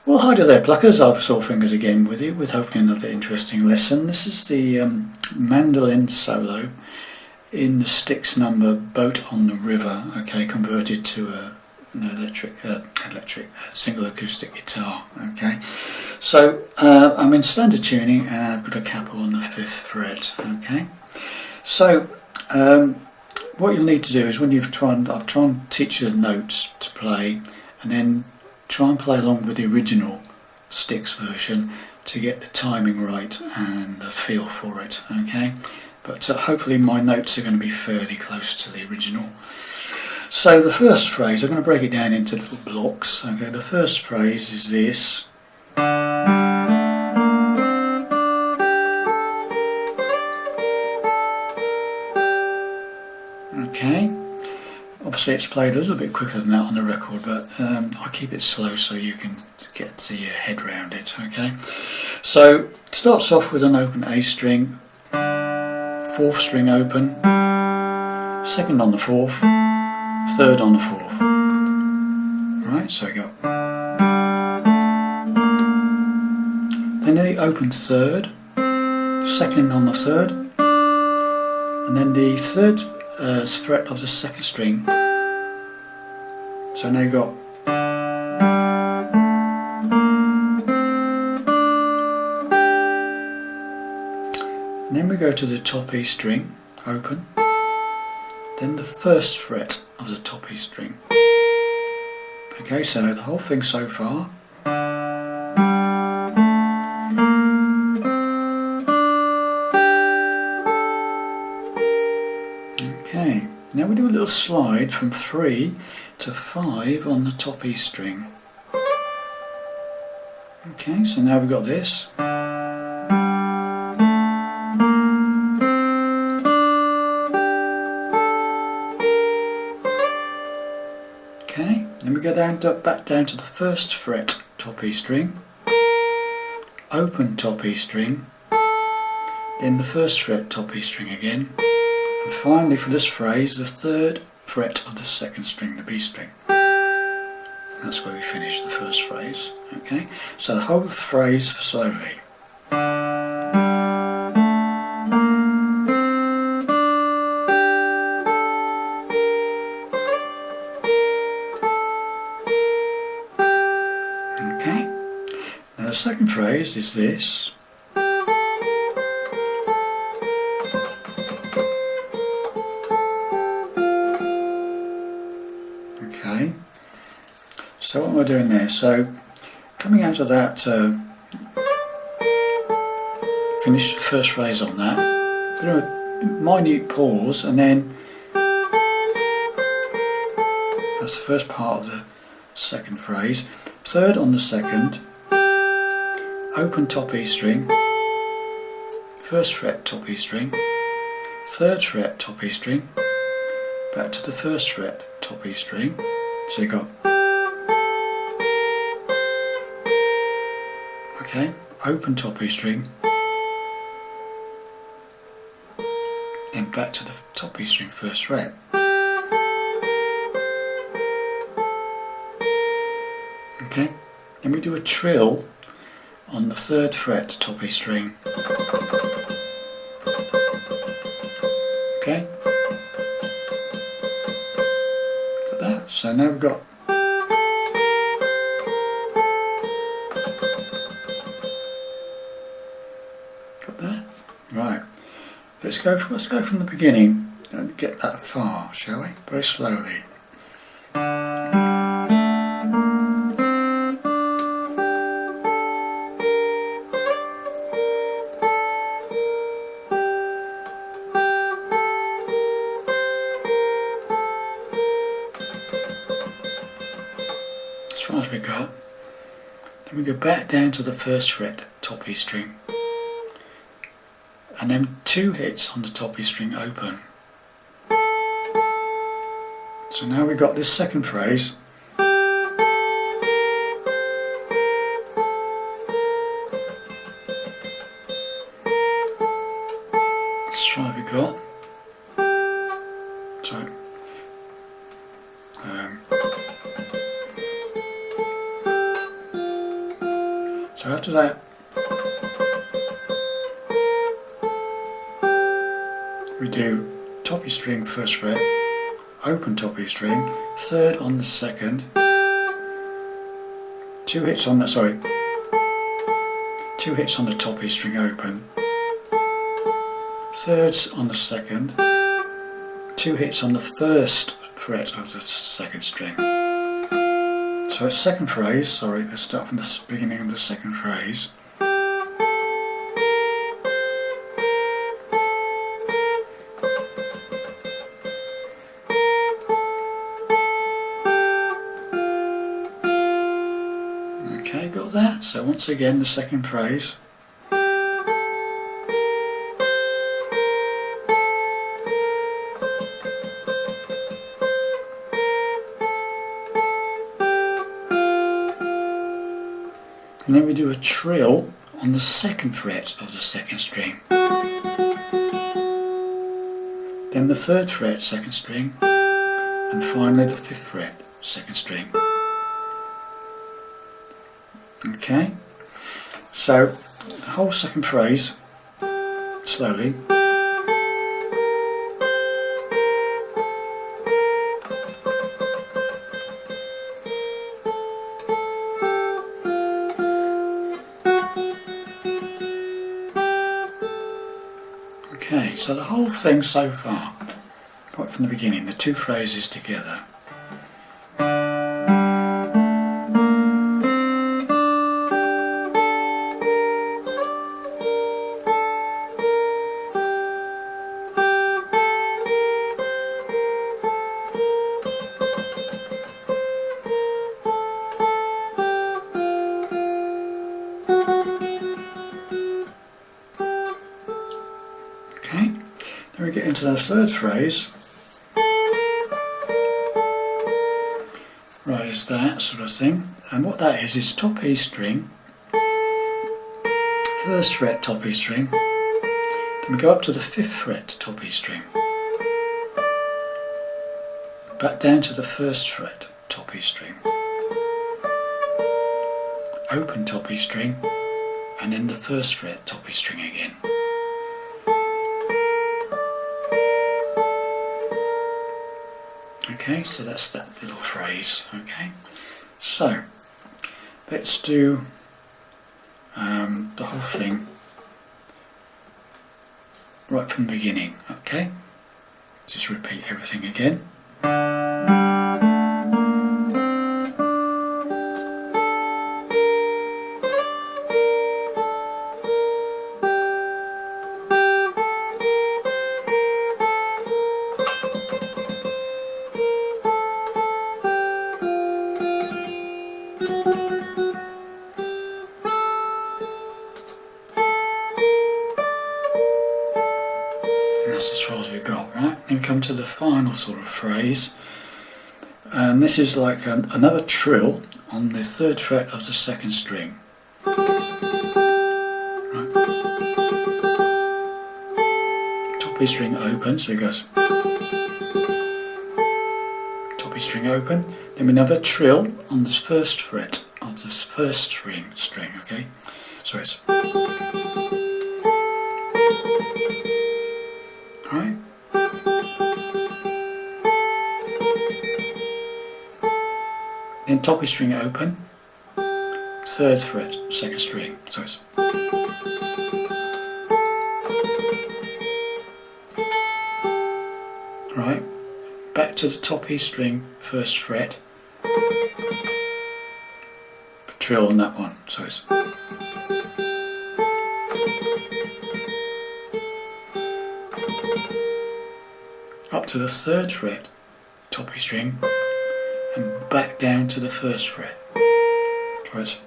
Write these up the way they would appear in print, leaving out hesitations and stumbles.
Well, hi there pluckers, Soul Fingers again with you with hopefully another interesting lesson. This is the mandolin solo in the Styx number Boat on the River, okay, converted to an electric single acoustic guitar, okay. So I'm in standard tuning and I've got a capo on the 5th fret, okay. So what you'll need to do is when I'll try and teach you the notes to play, and then try and play along with the original Styx version to get the timing right and the feel for it, okay? But hopefully my notes are going to be fairly close to the original. So the first phrase, I'm going to break it down into little blocks, okay? The first phrase is this. Okay. Obviously it's played a little bit quicker than that on the record, but I keep it slow so you can get your head around it, okay? So it starts off with an open A string, 4th string open, 2nd on the 4th, 3rd on the 4th. Right, so I go. Then the open 3rd, 2nd on the 3rd, and then the 3rd fret of the 2nd string. So now you've got and then we go to the top E string, open, then the 1st fret of the top E string. Okay, so the whole thing so far. Okay, now we do a little slide from 3 to 5 on the top E string. Okay, so now we've got this. Okay, then we go back down to the 1st fret top E string, open top E string, then the 1st fret top E string again, and finally for this phrase the 3rd fret of the 2nd string, the B string. That's where we finish the first phrase. Okay, so the whole phrase slowly. Okay, now the second phrase is this. Okay, so what am I doing there? So coming out of that, finish the first phrase on that, do a minute pause, and then that's the first part of the second phrase. 3rd on the 2nd, open top E string, 1st fret top E string, 3rd fret top E string, back to the 1st fret top E string. So you got, okay, open top E string, then back to the top E string 1st fret. Okay, then we do a trill on the 3rd fret top E string. Okay, got that. So now we've got that. Right. Let's go from the beginning and get that far, shall we? Very slowly. As far as we got. Then we go back down to the 1st fret top E string, and then 2 hits on the top E string open. So now we've got this second phrase. Let's try what we got. So So after that, we do top E string, first fret, open top E string, third on the second, two hits on the top E string open, thirds on the second, two hits on the first fret of the second string. So it's second phrase, let's start from the beginning of the second phrase. Okay, got that? So once again the second phrase. And then we do a trill on the second fret of the second string. Then the third fret, second string, and finally the fifth fret, second string. Okay, so the whole second phrase, slowly. Okay, so the whole thing so far, right from the beginning, the two phrases together. Okay, then we get into the third phrase. Right, is that sort of thing. And what that is top E string, first fret top E string, then we go up to the fifth fret top E string, back down to the first fret top E string, open top E string, and then the first fret top E string again. Okay, so that's that little phrase. Okay, so let's do the whole thing right from the beginning. Okay, just repeat everything again. That's as far as we've got, right? Then we come to the final sort of phrase, and this is like another trill on the third fret of the second string. Right. Top E string open, so it goes top E string open, then another trill on this first fret of this first string, okay? So it's right. Then top E string open, third fret, second string. So it's right. Back to the top E string, first fret. Trill on that one. So it's up to the third fret, top E string, and back down to the first fret. So it's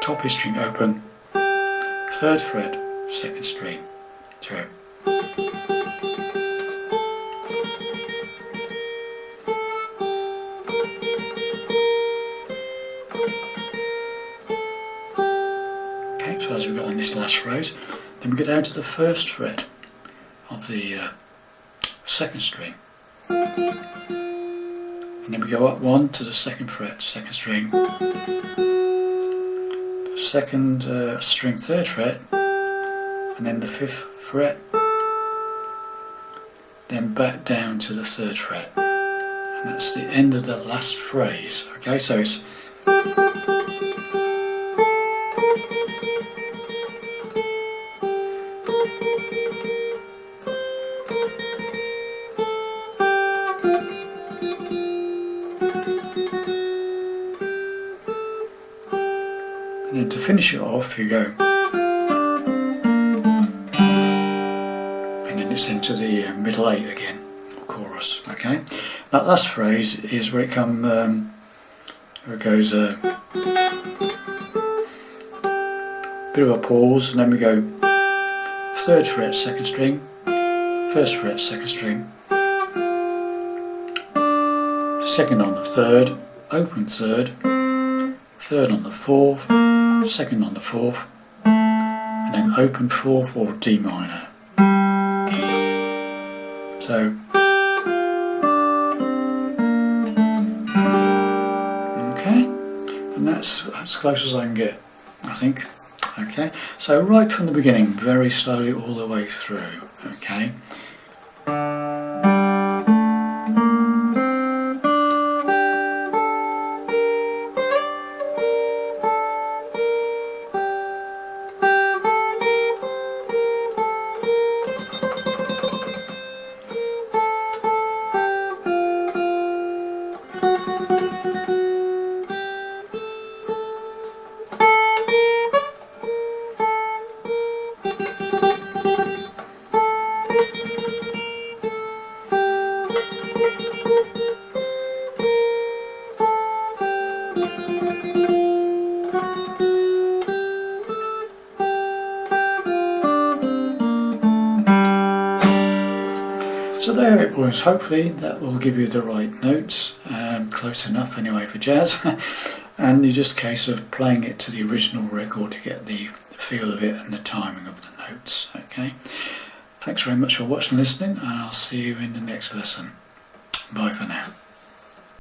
top E string open, third fret, second string. So okay, so as we've got on this last phrase, then we go down to the first fret of the second string, and then we go up one to the second fret, second string, second string, third fret, and then the fifth fret, then back down to the third fret, and that's the end of the last phrase. Okay, so it's and then to finish it off you go, and then it's into the middle 8 again, chorus. Okay, that last phrase is where it comes, where it goes bit of a pause, and then we go third fret, second string, first fret, second string, second on the third, open third, third on the fourth, second on the fourth, and then open fourth or D minor. So okay, and that's as close as I can get, I think. Okay, so right from the beginning, very slowly all the way through. Okay. So there it was. Hopefully that will give you the right notes, close enough anyway for jazz, and it's just a case of playing it to the original record to get the feel of it and the timing of the notes. Okay, thanks very much for watching and listening, and I'll see you in the next lesson. Bye for now.